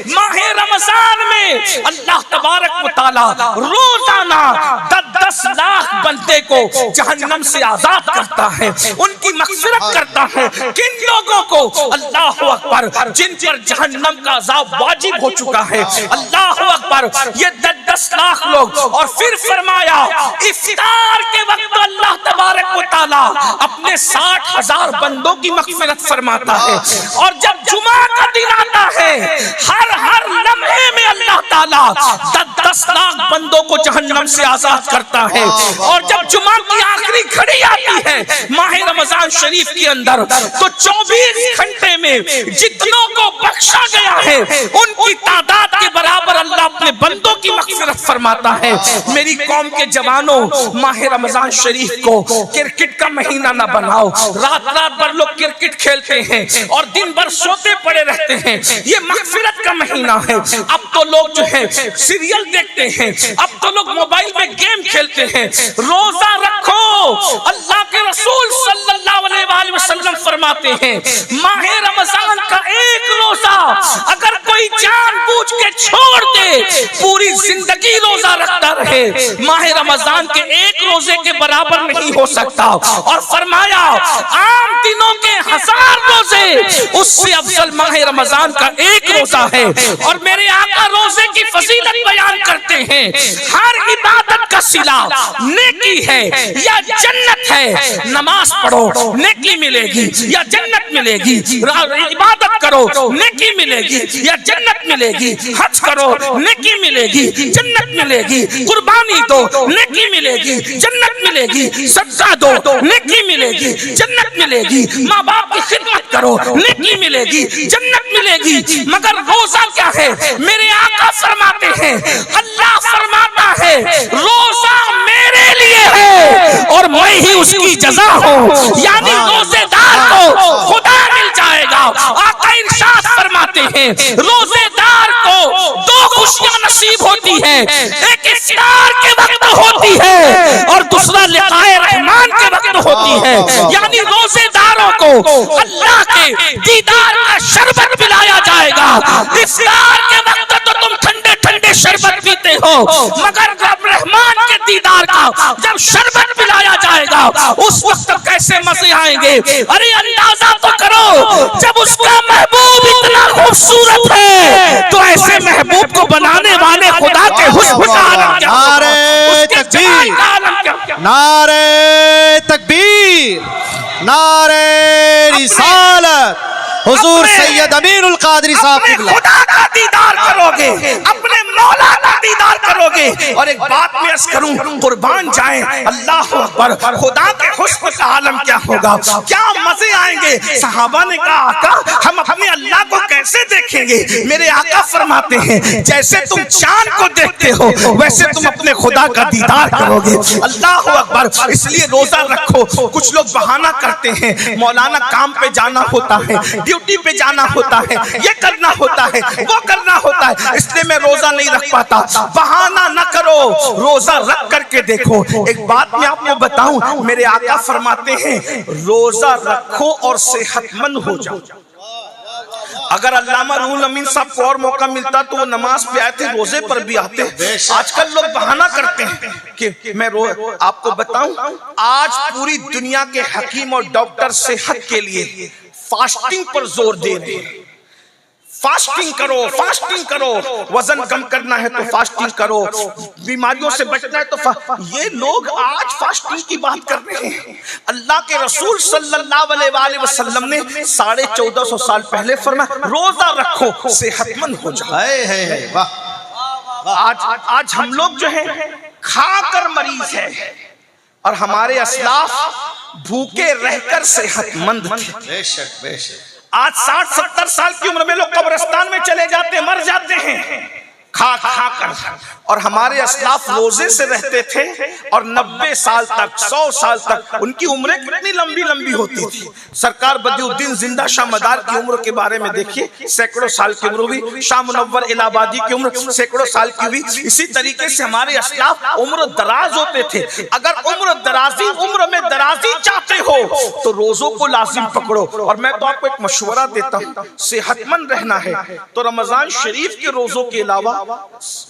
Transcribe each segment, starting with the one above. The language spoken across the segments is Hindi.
माह रमजान में अल्लाह तबारक व तआला रोजाना 10 लाख बंदे को जहन्नम से आजाद करता है, उनकी मग़फ़िरत करता है। किन लोगों को? अल्लाह अकबर, जिन पर जहन्नम का अज़ाब वाजिब हो चुका है। अल्लाह अकबर, ये 10 लाख लोग। और फिर फरमाया इफ्तार के वक्त अल्लाह तबारक व तआला अपने 60,000 बंदों की मग़फ़िरत फरमाता है। और जब जुमा का दिन आता है, हर लम्हे में अल्लाह ताला 10 लाख बंदों को जहन्नम से आजाद करता है। और जब जुमा की आखिरी घड़ी आती है माह रमजान शरीफ के अंदर, तो 24 घंटे में जितनों को बख्शा गया है उनकी तादाद के बराबर अल्लाह अपने बंदों की मग़फ़िरत फरमाता है। मेरी कौम के जवानों, माह रमजान शरीफ को क्रिकेट का महीना ना बनाओ। रात भर लोग क्रिकेट खेलते हैं और दिन भर सोते पड़े रहते हैं। ये मग़फ़िरत का महीना है। अब तो लोग जो है सीरियल देखते हैं, अब तो लोग मोबाइल में गेम खेलते हैं। रोजा रखो। अल्लाह के रसूल सल्लल्लाहु अलैहि वसल्लम फरमाते हैं माह रमजान का एक रोजा अगर कोई जानबूझ के छोड़ दे, पूरी जिंदगी रोजा रखता रहे, माह रमजान के एक रोजे के बराबर नहीं हो सकता। और फरमाया आम दिनों के 1000 रोजे उससे अफजल माह रमजान का एक रोजा है। और मेरे आका रोजे की फजीलत बयान करते हैं, हर इबादत का सिला नेकी है या जन्नत है। नमाज पढ़ो नेकी मिलेगी या जन्नत मिलेगी, इबादत करो नेकी मिलेगी या जन्नत मिलेगी, हज करो नेकी मिलेगी जन्नत मिलेगी, कुर्बानी दो नेकी मिलेगी जन्नत मिलेगी, सदका दो नेकी मिलेगी जन्नत मिलेगी, माँ बाप की खिदमत करो नेकी मिलेगी जन्नत मिलेगी। मगर रोजा क्या है? मेरे आका फरमाते हैं, अल्लाह फरमाता है रोजा मेरे लिए है और मैं ही उसकी जज़ा हूँ। यानी रोजेदार को खुदा मिल जाएगा। आका इरशाद फरमाते हैं रोजेदार को 2 खुशियां नसीब होती है, एक इफ्तार के वक्त होती है और दूसरा लिकाए रहमान के वक्त होती है। यानी रोजेदारों को अल्लाह के दीदार का शरबत पिलाया जाएगा। इफ्तार के वक्त तो तुम ठंडे ठंडे शरबत पीते हो, मगर जब रहमान के दीदार का जब शरबत पिलाया जाएगा उस वक्त कैसे मजे आएंगे। अरे अंदाजा तो करो, जब उसका महबूब इतना खूबसूरत है तो ऐसे महबूब को बनाने वाले खुदा के हुस्न का आलम क्या होगा, उसके जमाल का आलम क्या होगा। नारे तकबीर, नारे रिसालत, हुजूर सैयद अमीनुल कादरी साहब की खुदा का दीदार करोगे, अपने मौला का दीदार करोगे। और एक बात मैं अर्ज करूं, कुर्बान जाए अल्लाह अकबर, खुदा के हुस्न का आलम क्या होगा, क्या मजे आएंगे। सहाबा ने कहा आका हम अपने अल्लाह को कैसे देखेंगे? मेरे आका फरमाते हैं जैसे तुम चांद को देखते हो वैसे तुम अपने खुदा का दीदार करोगे। अल्लाह अकबर। इसलिए रोजा रखो। कुछ लोग बहाना करते हैं, मौलाना काम पे जाना होता है, ड्यूटी पे जाना होता है, ये करना होता है, वो करना होता है, इसलिए मैं रोजा नहीं रख पाता। बहाना न करो, रोजा रख करके देखो। एक बात मैं आपको बताऊं, मेरे आका फरमाते हैं रोजा रखो और सेहतमंद हो जाओ। अगर अल्लामा रूहुल अमीन साहब को और मौका मिलता तो वो नमाज पे आए थे, रोजे पर भी आते। आजकल लोग बहाना करते हैं कि मैं आपको बताऊं, आज पूरी दुनिया के हकीम और डॉक्टर सेहत के लिए फास्टिंग पर जोर दे रहे हैं। फास्टिंग करो, फास्टिंग करो, वजन कम करना है तो फास्टिंग करो, बीमारियों से बचना है तो ये लोग आज फास्टिंग की बात कर रहे हैं। अल्लाह के रसूल सल्लल्लाहु अलैहि वसल्लम ने 1450 साल पहले फरमाया रोजा रखो सेहतमंद हो जाओ। आज हम लोग जो है खाकर मरीज है और हमारे असलाफ भूखे रहकर सेहतमंद थे। बेशक बेशक। आज 60-70 साल की उम्र में लोग कब्रिस्तान में चले जाते, मर जाते हैं, खा खा कर, और हमारे अस्लाफ रोजे से रहते थे और 90 साल तक 100 साल तक उनकी उम्रें कितनी लंबी लंबी होती थी। सरकार बदिउद्दीन जिंदा शाह मदार की उम्र के बारे में देखिए, सैकड़ों साल की उम्र हुई। शाह मुनव्वर इलाहाबादी की उम्र सैकड़ों साल की हुई। इसी तरीके से हमारे अस्लाफ उम्र दराज होते थे। अगर उम्र में दराजी चाहते हो तो रोजों को लाजिम पकड़ो। और मैं तो आपको एक मशवरा देता हूँ, सेहतमंद रहना है तो रमजान शरीफ के रोजों के अलावा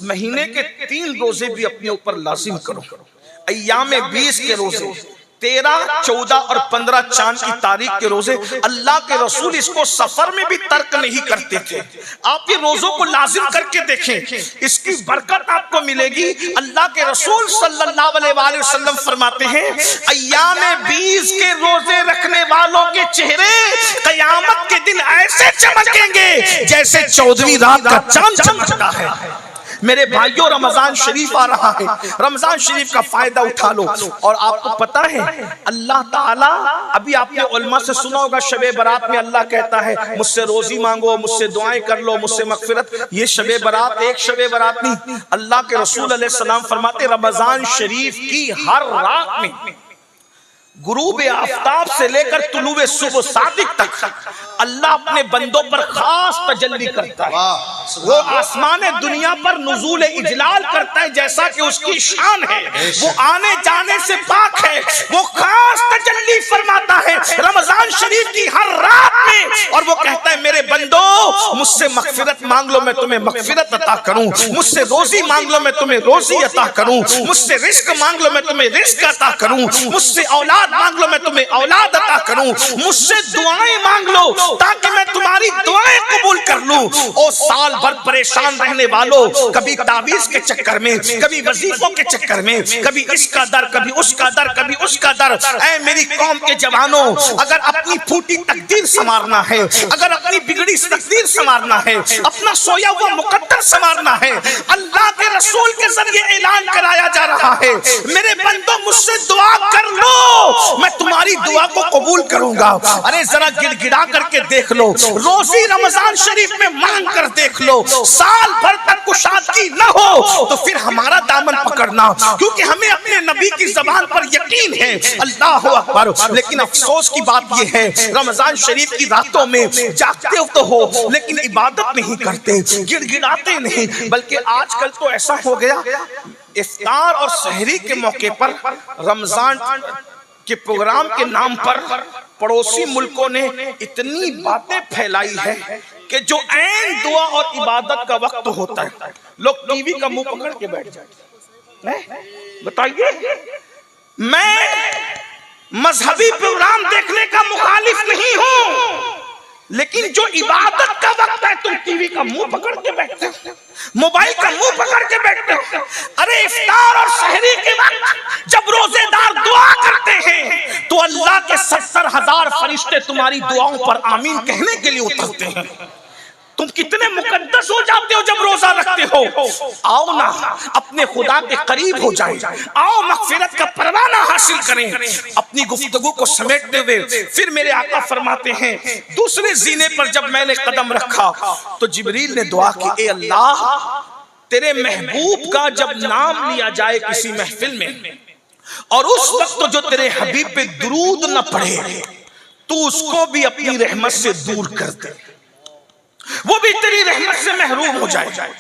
महीने के 3 रोजे भी अपने ऊपर लाजिम करो। अय्याम 20 के रोजे, 13, 14 और 15 चांद की तारीख के रोजे, अल्लाह के रसूल इसको सफर में भी तर्क नहीं करते थे। आप ये रोजों को लाजिम करके देखें, इसकी बरकत आपको मिलेगी। अल्लाह के रसूल सल्लल्लाहु अलैहि वसल्लम फरमाते हैं, अय्याम 20 के रोजे रखने वालों के चेहरे कयामत के दिन ऐसे चमकेंगे जैसे 14वीं रात का चांद चमकता है। मेरे भाइयों, रमजान शरीफ आ रहा है, रमजान शरीफ का फायदा उठा लो। और आपको पता है अल्लाह ताला, अभी आपने उलमा से सुना होगा, शबे बरात में अल्लाह कहता है मुझसे रोजी मांगो, मुझसे दुआएं कर लो, मुझसे मगफिरत। ये शबे बरात एक शबे बरात नहीं, अल्लाह के रसूल अलैहि सलाम फरमाते रमजान शरीफ की हर रात में गुरूब आफताब से लेकर तुलुए सुबह सादिक तक अल्लाह अपने बंदों पर खास तजल्ली करता है। वो आसमान दुनिया पर नुज़ूल इजलाल करता है जैसा कि उसकी शान है। वो आने जाने से पाक है। वो खास तजल्ली फरमाता है रमजान शरीफ की हर रात में, और वो कहता है मेरे बंदो मुझसे मगफिरत मांग लो, मैं तुम्हें मगफिरत अता करूं। मुझसे रोजी मांग लो, मैं तुम्हें रोजी अता करूं। मुझसे रिस्क मांग लो, मैं तुम्हें रिस्क अता करूं। मुझसे औलाद मांग लो, मैं तुम्हें औलाद अता करूं। मुझसे दुआएं मांग लो ताकि मैं तुम्हारी दुआएं कबूल कर लूं। ओ साल भर परेशान रहने वालों, कभी तावीज के चक्कर में, कभी वजीफों के चक्कर में, कभी इसका दर, कभी उसका दर, कभी उसका दर। ऐ मेरी कौम के जवानों, अगर अपनी फूटी तकदीर संवारना है, अगर अपनी बिगड़ी तकदीर संवारना है, अपना सोया हुआ मुकद्दर संवारना है, अल्लाह के रसूल के जरिए ऐलान कराया जा रहा है मेरे बंदों मुझसे दुआ कर लो, मैं तुम्हारी दुआ को कबूल करूंगा। अरे जरा गिड़गिड़ा करके देख लो, रोजी रमजान शरीफ में मांग कर देख लो। साल भर तक कुशादगी न हो तो फिर हमारा दामन पकड़ना, क्योंकि हमें अपने नबी की ज़बान पर यकीन है। अल्लाह अकबर। लेकिन अफसोस की बात यह है रमजान शरीफ की रातों में जागते तो हो लेकिन इबादत नहीं करते, गिड़गिड़ाते नहीं। बल्कि आजकल तो ऐसा हो गया, इफ्तार और सहरी के मौके पर रमजान के प्रोग्राम के नाम पर पड़ोसी मुल्कों ने इतनी बातें फैलाई है कि जो ऐन दुआ और इबादत का वक्त होता है लोग टीवी का मुंह पकड़ के बैठ जाते। बताइए, मैं मजहबी प्रोग्राम देखने का मुखालिफ नहीं हूं, लेकिन जो इबादत का वक्त है तुम टीवी का मुंह पकड़ के बैठते हो, मोबाइल का मुंह पकड़ के बैठते हो। अरे इफ्तार और सहरी के वक्त जब रोजेदार दुआ करते हैं तो अल्लाह के 70,000 फरिश्ते तुम्हारी दुआओं पर आमीन कहने के लिए उतरते हैं। तुम कितने मुकद्दस हो जाते हो जब रोजा रखते हो। आओ ना अपने खुदा के करीब हो जाए, आओ मगफिरत का परवाना हासिल करें। अपनी गुफ्तगू को समेटते हुए फिर मेरे आका फरमाते हैं दूसरे जीने पर जब मैंने कदम रखा तो जिब्रील ने दुआ की, ए अल्लाह तेरे महबूब का जब नाम लिया जाए किसी महफिल में और उस वक्त जो तेरे हबीब पे दुरूद न पढ़े तो उसको भी अपनी रहमत से दूर कर दे, वो भी तेरी रहमत से महरूम हो जाए।